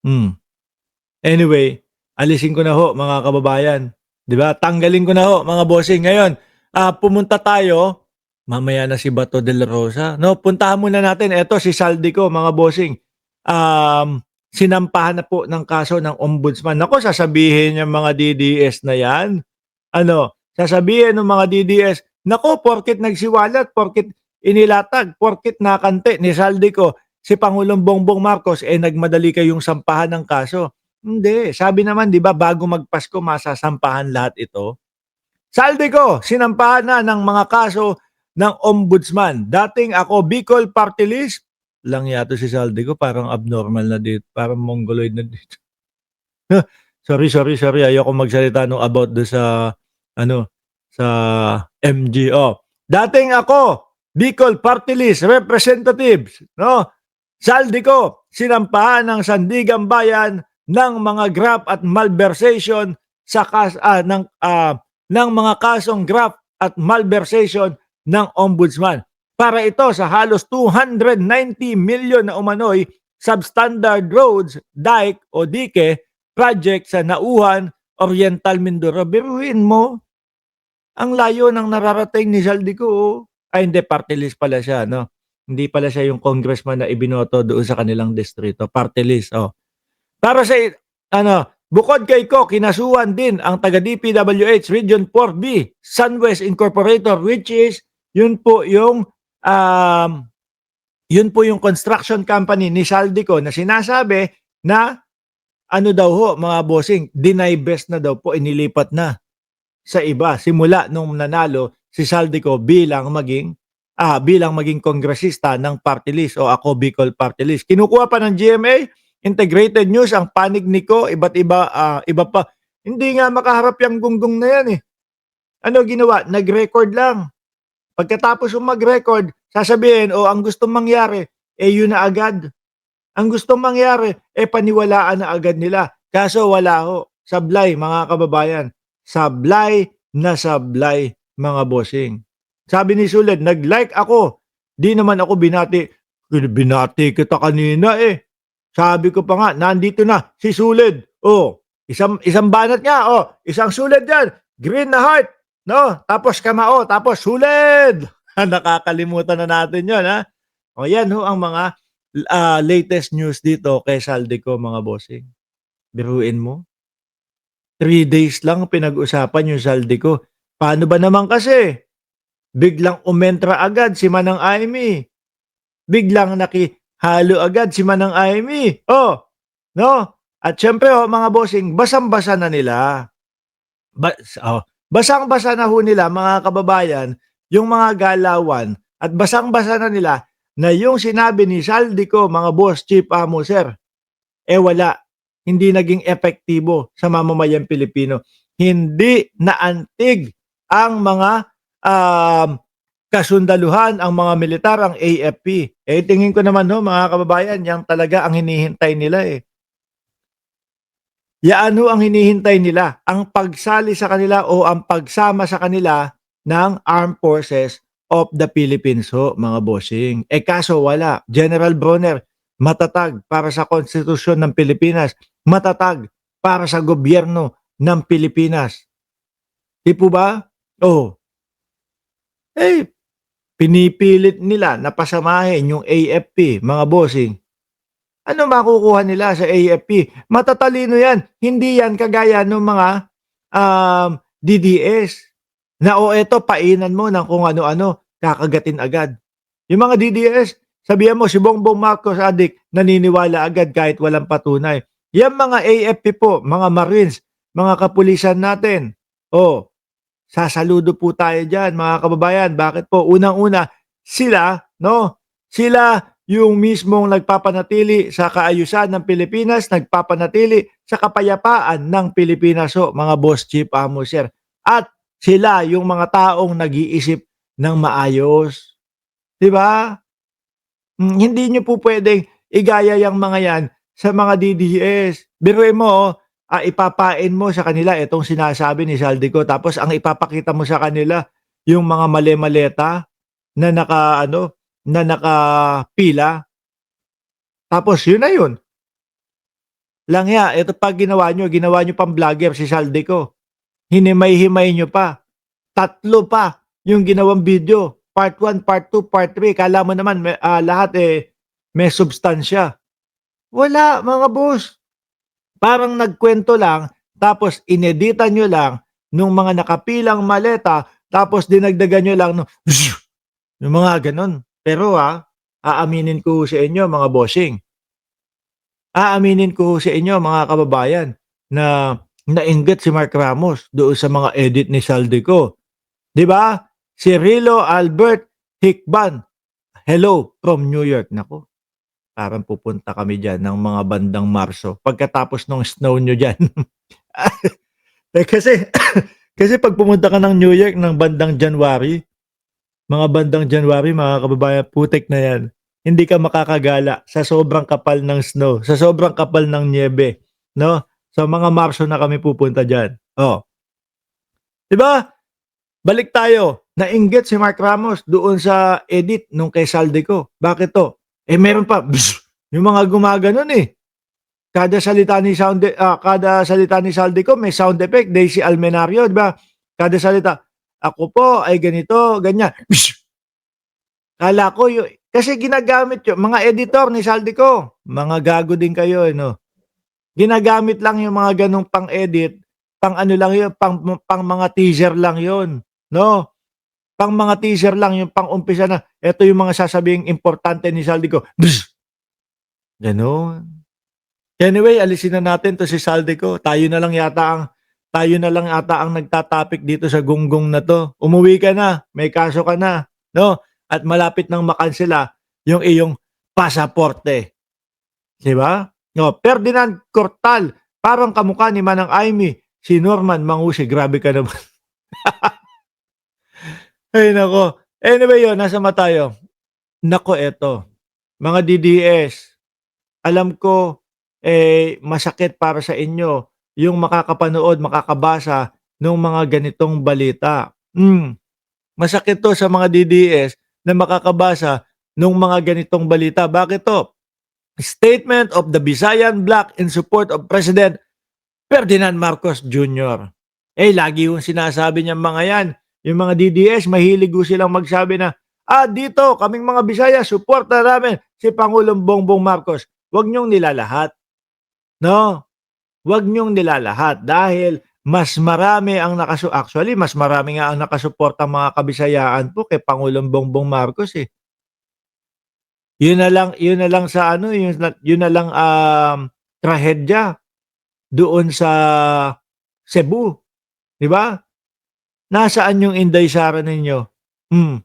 Hmm. Anyway, alisin ko na ho mga kababayan, 'di ba? Tanggalin ko na ho mga bossing. Ngayon, pumunta tayo, mamaya na si Bato de la Rosa, no? Puntahan muna natin eto si Saldico mga bossing. Sinampahan na po ng kaso ng ombudsman. Naku, sasabihin ng mga DDS na 'yan, ano, sasabihin ng mga DDS, naku, porket nagsiwalat, porket inilatag, porket nakante ni Saldico si Pangulong Bongbong Marcos, nagmadali kayong sampahan ng kaso. Hindi. Sabi naman, di ba, bago magpasko, masasampahan lahat ito. Saldico, sinampahan na ng mga kaso ng ombudsman. Dating ako, Bicol Party List, lang yato si Saldico, parang abnormal na dito, parang mongoloid na dito. Sorry. Ayoko magsalita no about do sa ano sa MGO. Dating ako, Bicol Party List Representatives, no? Saldico, sinampahan ng Sandigan Bayan ng mga graft at malversation sa ng mga kasong graft at malversation ng ombudsman. Para ito sa halos 290 million na umano'y substandard roads, dike o dike project sa Nauhan, Oriental Mindoro. Biruin mo, ang layo ng nararating ni Saldico. Oh. Ay hindi, party list pala siya, no? Hindi pala siya yung congressman na ibinoto doon sa kanilang distrito. Party list, oh. Para sa, bukod kay Ko, kinasuhan din ang taga-DPWH Region 4B, Sunwest Incorporator, which is, yun po yung, construction company ni Saldico na sinasabi na, ano daw ho, mga bossing, deny best na daw po, inilipat na sa iba simula nung nanalo si Saldico bilang maging kongresista ng party list o ako Bicol Party List. Kinukuha pa ng GMA, Integrated News, ang panig ni Ko, iba pa. Hindi nga makaharap yung gunggong na yan eh. Ano ginawa? Nag-record lang. Pagkatapos yung mag-record, sasabihin, ang gustong mangyari, yun na agad. Ang gustong mangyari, paniwalaan na agad nila. Kaso wala ho. Sablay, mga kababayan. Sablay na sablay, mga bossing. Sabi ni Suled, nag-like ako. Di naman ako binati. Binati kita kanina eh. Sabi ko pa nga, nandito na si Suled. Isang banat niya. Isang Suled yan. Green na heart. No? Tapos kamao. Tapos Suled. Nakakalimutan na natin yon ha. Yan ho ang mga latest news dito kay Saldico, mga bossing. Biruin mo. 3 days lang pinag-usapan yung Saldico. Paano ba naman kasi? Biglang umentra agad si Manang Amy. Biglang nakihalo agad si Manang Amy. No? At syempre, mga bossing, basang-basa na nila. Basang-basa na ho nila, mga kababayan, yung mga galawan. At basang-basa na nila na yung sinabi ni Saldico, mga boss, chief amo, sir, wala. Hindi naging epektibo sa mamamayang Pilipino. Hindi naantig ang mga kasundaluhan, ang mga militar, ang AFP. Tingin ko naman ho, mga kababayan, yang talaga ang hinihintay nila eh. Yan ho ang hinihintay nila, ang pagsali sa kanila o ang pagsama sa kanila ng Armed Forces of the Philippines ho, mga bossing. Kaso wala. General Bronner, matatag para sa konstitusyon ng Pilipinas, matatag para sa gobyerno ng Pilipinas. Di po ba? Pinipilit nila na pasamahin yung AFP, mga bossing. Ano makukuha nila sa AFP? Matatalino yan. Hindi yan kagaya ng mga DDS na eto, painan mo ng kung ano-ano, kakagatin agad. Yung mga DDS, sabihan mo si Bongbong Marcos adik, naniniwala agad kahit walang patunay. Yan mga AFP po, mga Marines, mga kapulisan natin. Sasaludo po tayo dyan, mga kababayan. Bakit po? Unang-una, sila, no? Sila yung mismong nagpapanatili sa kaayusan ng Pilipinas, nagpapanatili sa kapayapaan ng Pilipinas, mga boss, chief, amo, sir. At sila yung mga taong nag-iisip ng maayos. Diba? Hindi nyo po pwedeng igaya yung mga yan sa mga DDS. Biruin mo, ipapain mo sa kanila itong sinasabi ni Saldico, tapos ang ipapakita mo sa kanila yung mga mali-maleta na nakapila. Tapos yun na yun. Langya, ito pa ginawa niyo pang vlogger si Saldico. Hinimay-himay niyo pa. 3 pa yung ginawang video. Part 1, part 2, part 3. Kala mo naman lahat may substansya. Wala mga boss. Parang nagkwento lang tapos ineditan niyo lang nung mga nakapilang maleta tapos dinagdagan niyo lang no yung mga gano'n. Pero, aaminin ko sa inyo mga bossing, aaminin ko sa inyo mga kababayan na nainggit si Mark Ramos doon sa mga edit ni Saldico. 'Di ba? Si Rilo Albert Hikban, hello from New York. Naku, parang pupunta kami diyan ng mga bandang Marso pagkatapos nung snow niyo diyan. Kasi kasi 'pag pumunta ka ng New York ng bandang January, mga bandang January mga kababayan, putik na 'yan. Hindi ka makakagala sa sobrang kapal ng snow, sa sobrang kapal ng niyebe, 'no? Sa mga Marso na kami pupunta diyan. Oh, 'di ba? Balik tayo, nainggit si Mark Ramos doon sa edit nung kay Saldico. Bakit 'to? Meron pa, yung mga gumaganon, kada salita ni Saldico may sound effect, Daisy Almenario, 'di ba? Kada salita, "Ako po ay ganito, ganyan." Akala ko kasi ginagamit yung mga editor ni Saldico, mga gago din kayo, 'no? Ginagamit lang yung mga gano'ng pang-edit, pang ano lang yun, pang mga teaser lang yun, 'no? Pang mga teaser lang yung pang-umpisa na, eto yung mga sasabihing importante ni Saldico, gano'n. Anyway, alisin na natin 'to si Saldico, tayo na lang yata ang nagta-topic dito sa gunggong na 'to. Umuwi ka na, may kaso ka na, 'no? At malapit nang makansela yung iyong pasaporte, 'di ba? Oh, Ferdinand Cortal, parang kamukha ni Manang Aimee, si Norman Mangusi, grabe ka naman. Ay naku. Anyway yun, nasaan ba tayo? Naku eto, mga DDS, alam ko, masakit para sa inyo yung makakapanood, makakabasa nung mga ganitong balita. Masakit 'to sa mga DDS na makakabasa nung mga ganitong balita. Bakit 'to? Statement of the Visayan Bloc in support of President Ferdinand Marcos Jr. Lagi yung sinasabi niyang mga yan, yung mga DDS, mahilig ho silang magsabi na, dito, kaming mga Bisaya, suporta namin si Pangulong Bongbong Marcos. Huwag niyong nilalahat, no? Huwag niyong nilalahat dahil mas marami ang actually, mas marami nga ang nakasuporta mga kabisayaan po kay Pangulong Bongbong Marcos eh. Yun na lang sa ano, yun na lang trahedya doon sa Cebu, 'di ba? Nasaan yung Inday Sara ninyo? Hmm.